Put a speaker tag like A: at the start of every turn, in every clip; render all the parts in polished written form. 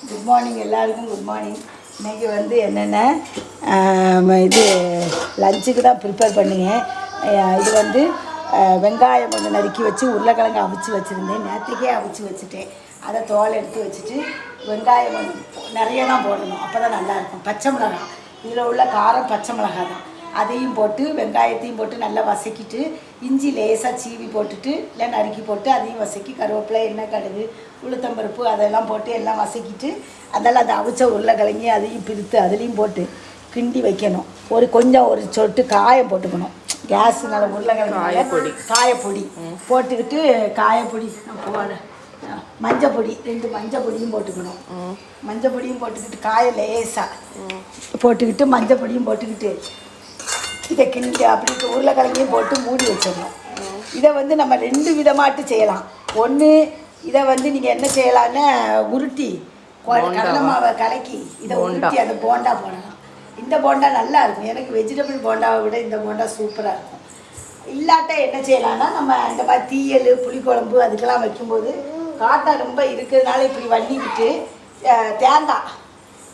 A: Good morning எல்லாருக்கும் good morning. இன்றைக்கி வந்து என்னென்ன இது லஞ்சுக்கு தான் ப்ரிப்பேர் பண்ணுங்க. இது வந்து வெங்காயம் கொஞ்சம் நறுக்கி வச்சு உருளைக்கிழங்கு அவிச்சு வச்சுருந்தேன். நேற்றுக்கே அவிச்சு வச்சுட்டேன். அதை தோல் எடுத்து வச்சுட்டு வெங்காயம் கொஞ்சம் நிறைய தான் போடணும், அப்போ தான் நல்லாயிருக்கும். பச்சை மிளகாய், இதில் உள்ள காரம் பச்சை மிளகாய் தான். அதையும் போட்டு வெங்காயத்தையும் போட்டு நல்லா வதக்கிட்டு இஞ்சி லேசாக சீவி போட்டுட்டு இல்லை நறுக்கி போட்டு அதையும் வதக்கி கருவேப்பிலை எண்ணெய் கடுகு உளுத்தம்பருப்பு அதெல்லாம் போட்டு எல்லாம் வதக்கிட்டு அதெல்லாம் அந்த அவிச்ச உருளைக்கிழங்கி அதையும் பிரித்து அதுலேயும் போட்டு கிண்டி வைக்கணும். ஒரு சொட்டு காயம் போட்டுக்கணும். கேஸுனால உருளைக்கிழங்கு காயப்பொடி போட்டுக்கிட்டு காயப்பொடி போட மஞ்சப்பொடி 2 மஞ்சப்பொடியும் போட்டுக்கணும். மஞ்சப்பொடியும் போட்டுக்கிட்டு காய லேசாக போட்டுக்கிட்டு மஞ்சப்பொடியும் போட்டுக்கிட்டு இதை கிண்டி அப்படி உருளைக்கிழங்கையும் போட்டு மூடி வச்சிடணும். இதை வந்து நம்ம 2 விதமாட்டு செய்யலாம். ஒன்று இதை வந்து நீங்கள் என்ன செய்யலான்னா உருட்டி கடலை மாவை கலக்கி இதை உருட்டி அந்த போண்டா போடலாம். இந்த போண்டா நல்லா இருக்கும். எனக்கு வெஜிடபிள் போண்டாவை விட இந்த போண்டா சூப்பராக இருக்கும். இல்லாட்டா என்ன செய்யலான்னா நம்ம இந்த மாதிரி தீயல் புளிக்குழம்பு அதுக்கெல்லாம் வைக்கும்போது காட்டா ரொம்ப இருக்கிறதுனால இப்படி வண்டிக்கிட்டு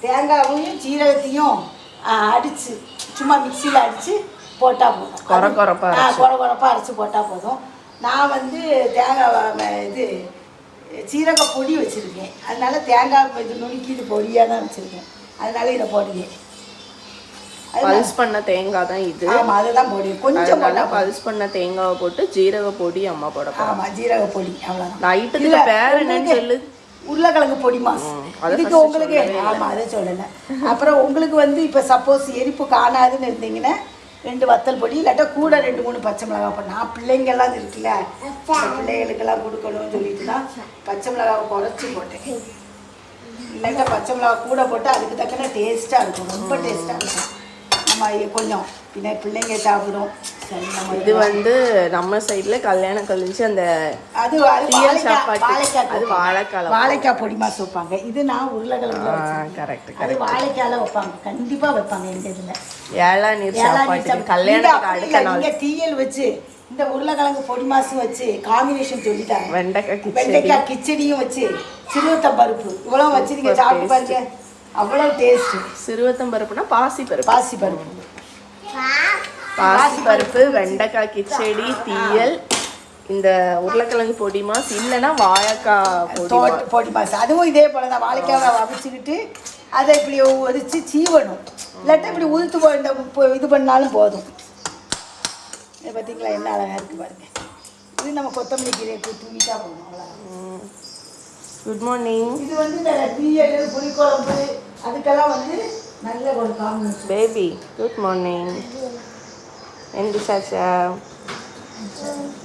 A: தேங்காவையும் சீரகத்தையும் அடித்து சும்மா மிக்சியில் அடித்து போட்டால் போதும். குறப்பாக அரைச்சி போட்டால் போதும். நான் வந்து தேங்காய் இது சீரக பொடி வச்சுருக்கேன். அதனால தேங்காய் இது நுணுக்கி இது பொடியாக தான் வச்சுருக்கேன். அதனால இதை போடுவேன்.
B: பல்ஸ் பண்ண தேங்காய் தான் இது.
A: ஆமாம், அதை தான் போடுவேன். கொஞ்சம் போட்டால்
B: பல்ஸ் பண்ண தேங்காவை போட்டு ஜீரக பொடி அம்மா போட.
A: ஆமாம், ஜீரக பொடி அவ்வளோதான்.
B: நைட்டுக்கு பேர் என்னன்னு சொல்லு.
A: உருளைக்கிழங்கு பொடி மாஸ் இதுக்கு உங்களுக்கு. ஆமாம், அதை சொல்லலை. அப்புறம் உங்களுக்கு வந்து இப்போ சப்போஸ் எரிப்பு காணாதுன்னு இருந்தீங்கன்னா 2 வத்தல் பொடி இல்லாட்டா கூட 2-3 பச்சை மிளகாய் போடணும். நான் பிள்ளைங்கள்லாம் இருக்குல்ல, பிள்ளைகளுக்கெல்லாம் கொடுக்கணும்னு சொல்லிட்டு தான் பச்சை மிளகாவை குறைச்சி போட்டேன். இல்லாட்டா பச்சை மிளகாய் கூட போட்டால் அதுக்கு தக்கன டேஸ்ட்டாக இருக்கும், ரொம்ப டேஸ்ட்டாக இருக்கும். நம்ம கொஞ்சம் பின்ன பிள்ளைங்க சாப்பிடும். சரி, நம்ம
B: இது வந்து நம்ம சைடில் கல்யாணம் கழிச்சு அந்த
A: அது வாழைக்காய் பொடி மாசு வைப்பாங்க. இது நான் உருளைக்கிழங்கு
B: கரெக்ட்.
A: அது வாழைக்காயில வைப்பாங்க, கண்டிப்பாக வைப்பாங்க. எங்கள் இதில்
B: கல்யாணத்துக்கு
A: தீயல் வச்சு இந்த உருளைக்கிழங்கு பொடி மாசு வச்சு காம்பினேஷன் சொல்லிட்டாங்க. வெண்டைக்காய் கிச்சடியும் வச்சு சிறுவத்தம் பருப்பு இவ்வளோ வச்சு நீங்கள் சாப்பிட்டு பாருங்க, அவ்வளோ டேஸ்ட்.
B: சிறுவத்தம் பருப்புனா பாசி பருப்பு வெண்டைக்காய் கிச்சடி தீயல் இந்த உருளைக்கிழங்கு பொடி மாஸ் இல்லைன்னா வாழைக்காய்
A: பொடி மாஸ். அதுவும் இதே போல தான். வாழைக்காவை அவிச்சுக்கிட்டு அதை இப்படி ஒதிச்சு சீவணும். இல்லாட்டா இப்படி உதுத்து இது பண்ணாலும் போதும். இதை பார்த்தீங்களா என்ன அழகாக இருக்குது பாருங்க. இது நம்ம கொத்தமல்லி கீரை தூவிட்டா போதும். அவ்வளோ.
B: Good morning.
A: இது வந்து இந்த தீயல் புளிக்குழம்பு அதுக்கெல்லாம் வந்து நல்ல ஒரு காம்பினேஷன்.
B: Baby good morning. எந்திரிச்சாச்சா?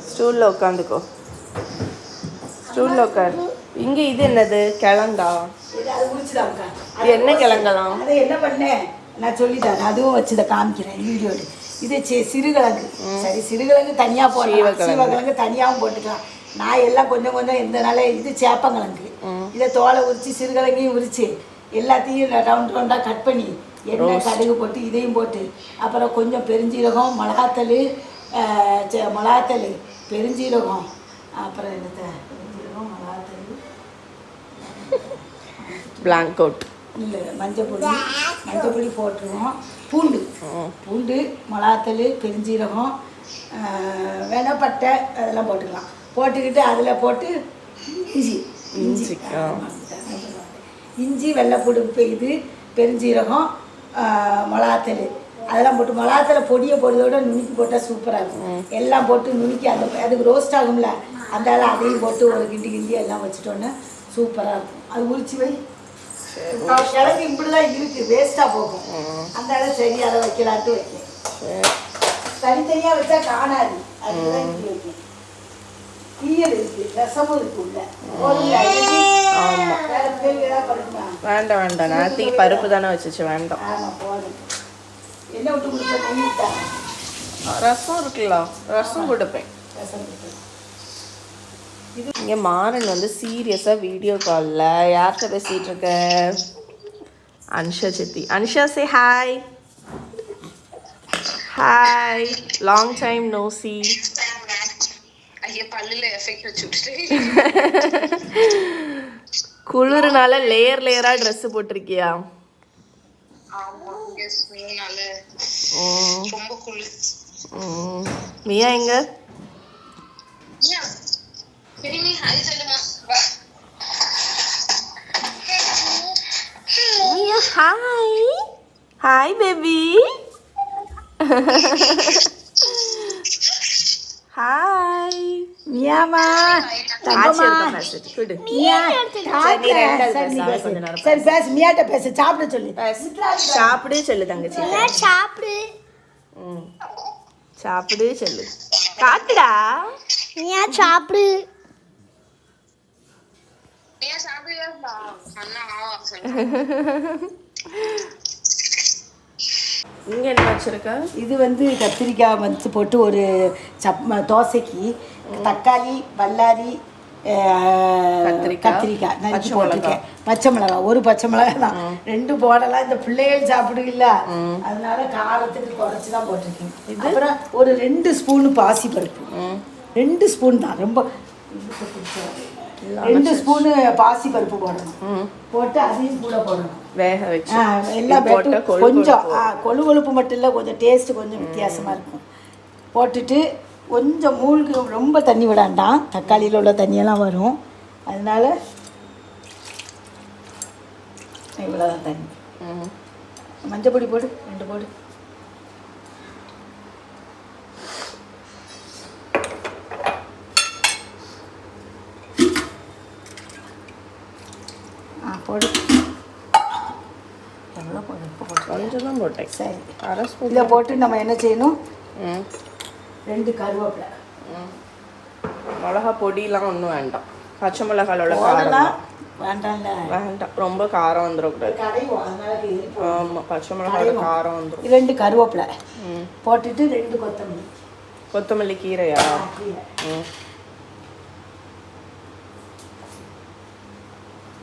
B: ஸ்டூலில் உட்காந்துக்கோ. ஸ்டூலில் உட்கார். இங்கே இது என்னது? கிழங்கா? இது என்ன கிழங்கலாம்?
A: அதை என்ன பண்ணேன் நான் சொல்லித்தரேன். அதுவும் வச்சு இதை காமிக்கிறேன் வீடியோடு. இது சிறுகிழங்கு. சரி, சிறுகிழங்கு தனியாக போடலாம், சீவக்கிழங்கு தனியாகவும் போட்டுக்கலாம். நான் எல்லாம் கொஞ்சம் கொஞ்சம் இருந்தனால இது சேப்பங்கிழங்கு. இதை தோலை உரித்து சிறுகிழங்கையும் உரித்து எல்லாத்தையும் ரவுண்டாக கட் பண்ணி எண்ணெய் கடுகு போட்டு இதையும் போட்டு அப்புறம் கொஞ்சம் பெருஞ்சீரகம் மிளகாத்தல் பெருஞ்சீரகம் அப்புறம் பெருஞ்சீரகம் மிளகாத்தல்
B: பிளாங்கோட்
A: இல்லை மஞ்சப்பொடி போட்டுருவோம். பூண்டு மிளகாத்தல் பெருஞ்சீரகம் வெனப்பட்டை அதெல்லாம் போட்டுக்கலாம். போட்டுக்கிட்டு அதில் போட்டு இஞ்சி வெள்ளைப்பூடு இது பெருஞ்சீரகம் மிளகாத்தல் அதெல்லாம் போட்டு மிளகாத்தலை பொடியை போடுறதோட நுணுக்கி போட்டால் சூப்பராக இருக்கும். எல்லாம் போட்டு நுணுக்கி அதுக்கு ரோஸ்ட் ஆகும்ல, அந்த அதையும் போட்டு ஒரு கிண்டி எல்லாம் வச்சுட்டோன்னே சூப்பராக இருக்கும். அது உரிச்சு வை. கிழங்கு இப்படி தான் இருக்குது, வேஸ்ட்டாக போகும். அந்த சரி அதை வைக்கலான்ட்டு வைக்கேன். தனித்தனியாக வச்சா காணாது, அதுதான் இப்படி வைக்கேன். தீயல் இருக்கு, ரசமும் இருக்கு உள்ள.
B: வேண்டாம் நேரத்துக்கு பருப்பு தானே வச்சுச்சு, வேண்டாம்.
A: என்ன விட்டு கொடுத்தா?
B: ரசம் இருக்குல்ல, ரசம் கொடுப்பேன். இங்கே மாறன் வந்து சீரியஸாக வீடியோ காலில் யார்கிட்ட பேசிகிட்டு இருக்க? அனுஷா சித்தி. Anusha say hi. Hi, long time no see. குளிர்னால லேயரா Dress போட்டிருக்கியா?
C: ஆமா எஸ் நீனால ரொம்ப குளிர்.
B: மியா எங்க?
C: மியா பெரியமே ஹாய் சொல்லுமா. வா
B: மியா ஹாய். Hi baby. ஹாய்
A: மியாமா
B: ஆச்சி இருக்க பேசிட்டு குடு.
A: மியா
B: சரி, ரெண்டாவது பேசு. கொஞ்ச நேரம்
A: சரி பேசு மியாட்ட பேசு சாப்பிட சொல்லு
B: சாப்பிடு சொல்லு தங்கச்சி.
D: சாப்பிடு
B: சாப்பிடு சொல்லு. காட்டுடா.
D: ஏன் சாப்பிடு
C: மியா சாப்பிடுவா அண்ணா சொல்லுங்க.
B: இங்க என்ன வச்சிருக்க?
A: இது வந்து கத்திரிக்காய் வந்து போட்டு ஒரு தோசைக்கு தக்காளி பல்லாரி கத்திரிக்காய் நறுக்கி போட்டிருக்கேன். பச்சை மிளகாய் ஒரு பச்சை மிளகாய் தான், 2 போடலாம். இந்த பிள்ளைகள் சாப்பிடுவில்ல, அதனால காரத்துக்கு குறைச்சி தான் போட்டிருக்கேன். அப்புறம் ஒரு 2 ஸ்பூனு பாசி பருப்பு, 2 ஸ்பூன் தான், ரொம்ப 2 ஸ்பூனு பாசி பருப்பு போடணும். போட்டு அதையும் கூட போடணும்,
B: வேக வச்சு
A: எல்லாம் போட்டு கொஞ்சம் கொழு கொழுப்பு மட்டும் இல்லை, கொஞ்சம் டேஸ்ட்டு கொஞ்சம் வித்தியாசமாக இருக்கும். போட்டுட்டு கொஞ்சம் மூழ்கு, ரொம்ப தண்ணி விடாண்டாம், தக்காளியில் உள்ள தண்ணியெல்லாம் வரும், அதனால இவ்வளோதான் தண்ணி. மஞ்சள் பொடி போடு, 2 போடு. போடு, எவ்வளோ போடு, இப்போ போட்டு
B: கொஞ்சம் தான் போட்டேன்.
A: சரி,
B: அரை ஸ்பூன்
A: இதை போட்டு நம்ம என்ன செய்யணும், 2 கருவேப்பிலை.
B: மிளகா பொடியெலாம் ஒன்றும் வேண்டாம், பச்சை மிளகாயோட காரம் தான்.
A: வேண்டாம்ல,
B: வேண்டாம், ரொம்ப காரம் வந்துடக்கூடாது.
A: கடையும் அதனால
B: ஆமாம், பச்சை மிளகாயோட காரம் வந்துடும்.
A: 2 கருவேப்பிலை போட்டுட்டு 2 கொத்தமல்லி.
B: கொத்தமல்லி கீரையா?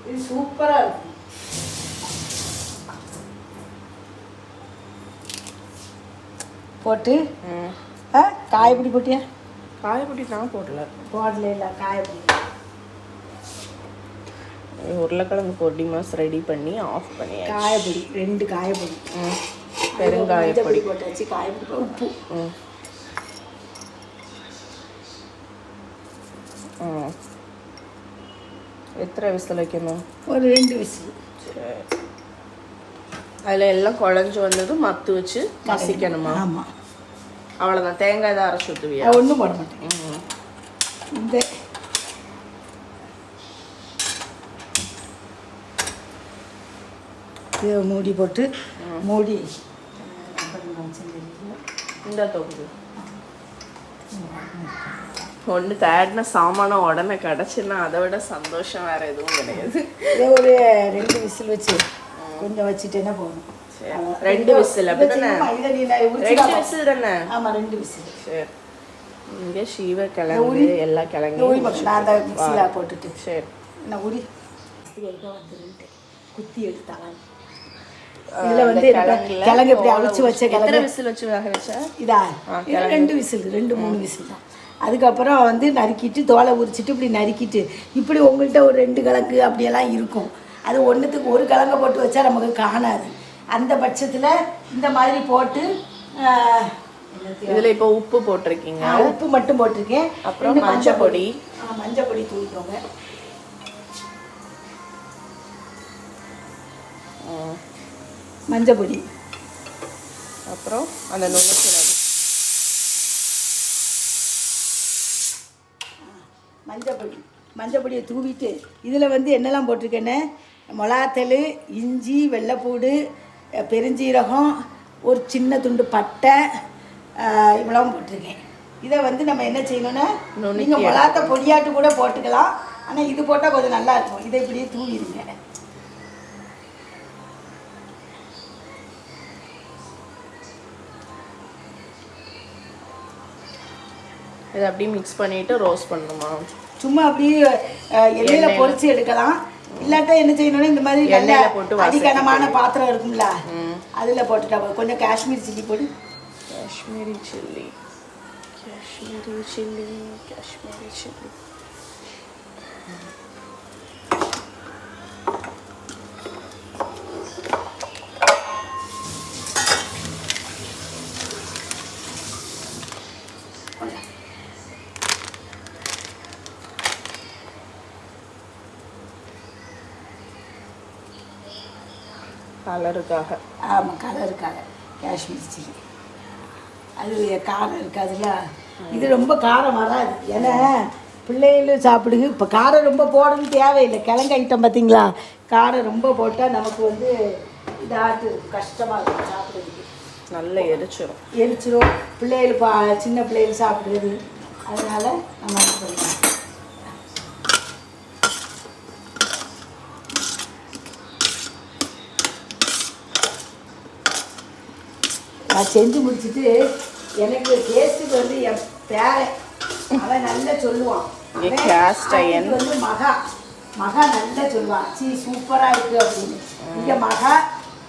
A: இது சூப்பராக இருக்கும். போட்டு காயப்பொடி போட்டியா?
B: காயப்பொடி நான் போடல.
A: போடல, காயப்பொடி.
B: உருளைக்கிழங்கு பொடி மாஸ் ரெடி பண்ணி ஆஃப் பண்ணி
A: காயப்பொடி 2 காயப்பொடி,
B: பெருங்காயப்பொடி
A: போட்டாச்சு, காயப்பொடி, உப்பு.
B: எத்தனை விசில் வைக்கணும்?
A: ஒரு 2 விசில்.
B: சரி, அதில் எல்லாம் குழஞ்சி வந்ததும் மத்து வச்சு மசிக்கணுமா?
A: ஆமாம்,
B: அவ்வளோதான். தேங்காய் தான் அரைச்சி ஊற்றுவியா?
A: ஒன்றும் போட மாட்டேன். இந்த இதை மூடி போட்டு மூடி
B: இந்த தொகுது ஒன்று தேடின சாமானம் உடனே கிடச்சுன்னா அதை விட சந்தோஷம் வேறு எதுவும் கிடையாது.
A: இதை ஒரு 2 விசில் வச்சு கொஞ்சம் வச்சுட்டேன்னா போகணும்.
B: 2 விசில் அப்படி தானே? 2 விசில் தானே?
A: ஆமாம், 2 விசில்.
B: சரி, இங்கே சீவ கிழங்கு எல்லா கிழங்கும்
A: நான் அந்த மிக்சியில் போட்டுட்டு.
B: சரி,
A: நான் உரி வந்துருன்ட்டு குத்தி எடுத்தாங்க. இதில் வந்து கிழங்கு இப்படி அவிச்சு வச்ச கிழங்கு
B: விசில் வச்சு வேக வச்சா
A: இதா 2 விசில், 2-3 விசில் தான். அதுக்கப்புறம் வந்து நறுக்கிட்டு தோலை உரிச்சிட்டு இப்படி நறுக்கிட்டு, இப்படி உங்கள்கிட்ட ஒரு 2 கிழங்கு அப்படியெல்லாம் இருக்கும், அது ஒன்றுத்துக்கு ஒரு கிழங்கை போட்டு வச்சா நமக்கு காணாது. அந்த பட்சத்தில் இந்த மாதிரி போட்டு
B: இதில் இப்போ உப்பு போட்டிருக்கீங்க,
A: உப்பு மட்டும் போட்டிருக்கேன்.
B: அப்புறம் மஞ்சள் பொடி,
A: மஞ்சள் பொடி தூக்கிக்கோங்க. மஞ்சள் பொடி,
B: அப்புறம் அந்த நுணுக்கினது
A: மஞ்சள் பொடியை தூவிட்டு இதில் வந்து என்னெல்லாம் போட்டிருக்கேன்னு, மிளகாத்தூள், இஞ்சி, வெள்ளைப்பூடு, பெருஞ்சீரகம், ஒரு சின்ன துண்டு பட்டை, இவ்வளவும் போட்டிருக்கேன். இதை வந்து நம்ம என்ன செய்யணும்னா, நீங்கள் மிளகாத்த பொடியாட்டு கூட போட்டுக்கலாம், ஆனால் இது போட்டால் கொஞ்சம் நல்லா இருக்கும். இதை இப்படியே தூவிடுங்க.
B: இதை அப்படியே மிக்ஸ் பண்ணிட்டு ரோஸ்ட் பண்ணணுமா?
A: சும்மா அப்படியே எண்ணெயில பொரிச்சு எடுக்கலாம், இல்லாட்டா என்ன செய்யணும்னா இந்த மாதிரி
B: எண்ணெயில போட்டு
A: அடிக்கனமான பாத்திரம் இருக்கும்ல, அதில் போட்டுட்டா கொஞ்சம் காஷ்மீர் சில்லி போடு.
B: Kashmiri chilli, Kashmiri chilli, Kashmiri chilli. கலருக்காக.
A: ஆமாம், கலருக்காக காஷ்மீர் சில்லி. அது காரம் இருக்காதுல்ல, இது ரொம்ப காரம் வராது. ஏன்னா பிள்ளைகளும் சாப்பிடுங்க. இப்போ காரம் ரொம்ப போடணும் தேவையில்லை. கிழங்கு ஐட்டம் பார்த்தீங்களா, காரம் ரொம்ப போட்டால் நமக்கு வந்து இதாட்டு கஷ்டமாக இருக்கும் சாப்பிடுறதுக்கு.
B: நல்ல
A: எரிச்சிரும் பிள்ளைகள் சின்ன பிள்ளைகள் சாப்பிடுறது. அதனால் நம்ம இது பண்ணலாம். நான் செஞ்சு முடிச்சுட்டு எனக்கு டேஸ்ட்டுக்கு வந்து என் பேரன் அவன் நல்லா சொல்லுவான். அவன் வந்து மகா நல்லா சொல்லுவான், சூப்பராக இருக்குது அப்படின்னு. இங்கே மகா,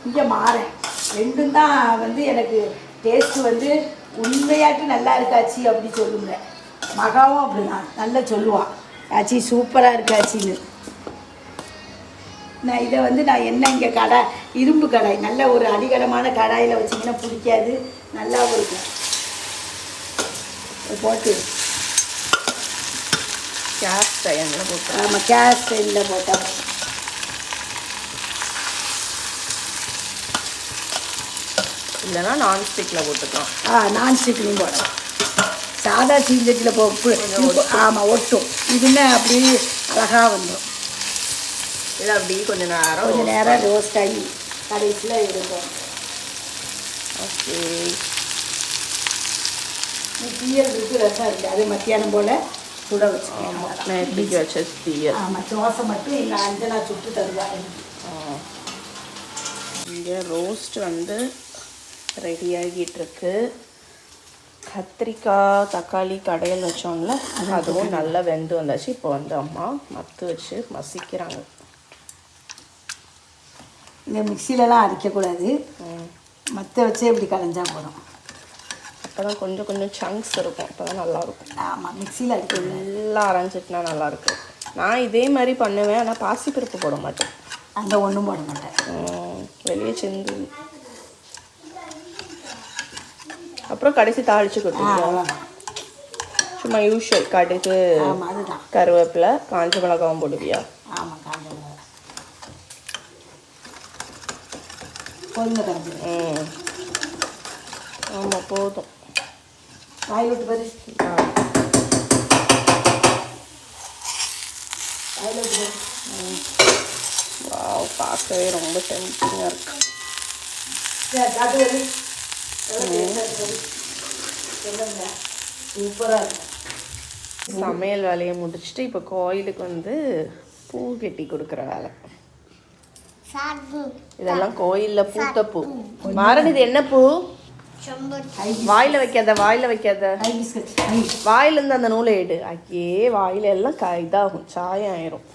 A: இங்கே மாறேன், ரெண்டும் தான் வந்து எனக்கு டேஸ்ட்டு வந்து உண்மையாட்டு நல்லா இருக்காச்சி அப்படி சொல்லுங்க. மகாவும் அப்படிதான் நல்லா சொல்லுவான், ஆச்சி சூப்பராக இருக்காச்சின்னு. நான் இதை வந்து நான் என்ன இங்கே இரும்பு கடாய், நல்ல ஒரு அடிகடமான கடாயில் வச்சிங்கன்னா பிடிக்காது, நல்லாவும் இருக்கும். போட்டு
B: கேஸ்ட் அயனில் போட்டு.
A: ஆமாம், கேஸ் அயனில் போட்டால்.
B: இல்லைன்னா நான்ஸ்டிக்கில் போட்டுக்கலாம்.
A: நான்ஸ்டிக்லையும் போடலாம். சாதா சீஞ்சட்டில் ஆமாம் ஒட்டும். இதுன்னு அப்படி அழகாக வந்துடும்.
B: இது அப்படி கொஞ்சம் நேரம்
A: ரோஸ்ட் ஆகி கடைசியில் இருக்கும்.
B: ஓகே.
A: தீயல் இருக்குது, ரசம் இருக்குது. அது மத்தியானம் போல் சுட வச்சுக்கலாம்.
B: நேற்றுக்கு வச்ச தீயல்.
A: ஆமாம், தோசை மட்டும் எங்கள் அஞ்சனா சுட்டு தருவாங்க.
B: இங்கே ரோஸ்ட் வந்து ரெடி ஆகிட்டுருக்கு. கத்திரிக்காய் தக்காளி கடையில் வச்சோம்ல, அதுவும் நல்லா வெந்து வந்தாச்சு. இப்போ வந்து அம்மா மத்து வச்சு மசிக்கிறாங்க.
A: இந்த மிக்சிலலாம் அரைக்கக்கூடாது, மற்ற வச்சே இப்படி கலைஞ்சா போதும்.
B: அப்போ தான் கொஞ்சம் கொஞ்சம் சங்க்ஸ் இருக்கும், அப்போ தான் நல்லாயிருக்கும்.
A: ஆமாம், மிக்சியில் அரைக்க
B: எல்லாம் அரைஞ்சிட்டுனா நல்லாயிருக்கும். நான் இதே மாதிரி பண்ணுவேன், ஆனால் பாசிப்பருப்பு போட மாட்டேன்.
A: அங்கே ஒன்றும் போட மாட்டேன்,
B: வெளியே செஞ்சு. அப்புறம் கடைசி தாளிச்சு கொடுத்துருவோம். சும்மா யூஷுவல் கடுகு,
A: அதுதான்
B: கருவேப்பிலை, காஞ்ச மிளகாவும் போடுவியா?
A: ஆமாம், காஞ்ச மிளகா போதுங்க தம்பி.
B: ஆமாம், போதும்.
A: வாய் விட்டு பாரு, வாயில் விட்டு பாரு.
B: பார்க்கவே ரொம்ப டெம்டிங்காக இருக்கு.
A: சூப்பராக இருக்கும்.
B: சமையல் வேலையை முடிச்சுட்டு இப்போ கோயிலுக்கு வந்து பூ கட்டி கொடுக்குற வேலை. இதெல்லாம் கோயிலில் பூத்த பூ. மாறன், இது என்ன பூ? வாயில வைக்காத, வாயில வைக்காத. வாயிலேருந்து அந்த நூலை எடு. ஐயே, வாயில எல்லாம் இதாகும், சாயம் ஆயிரும்.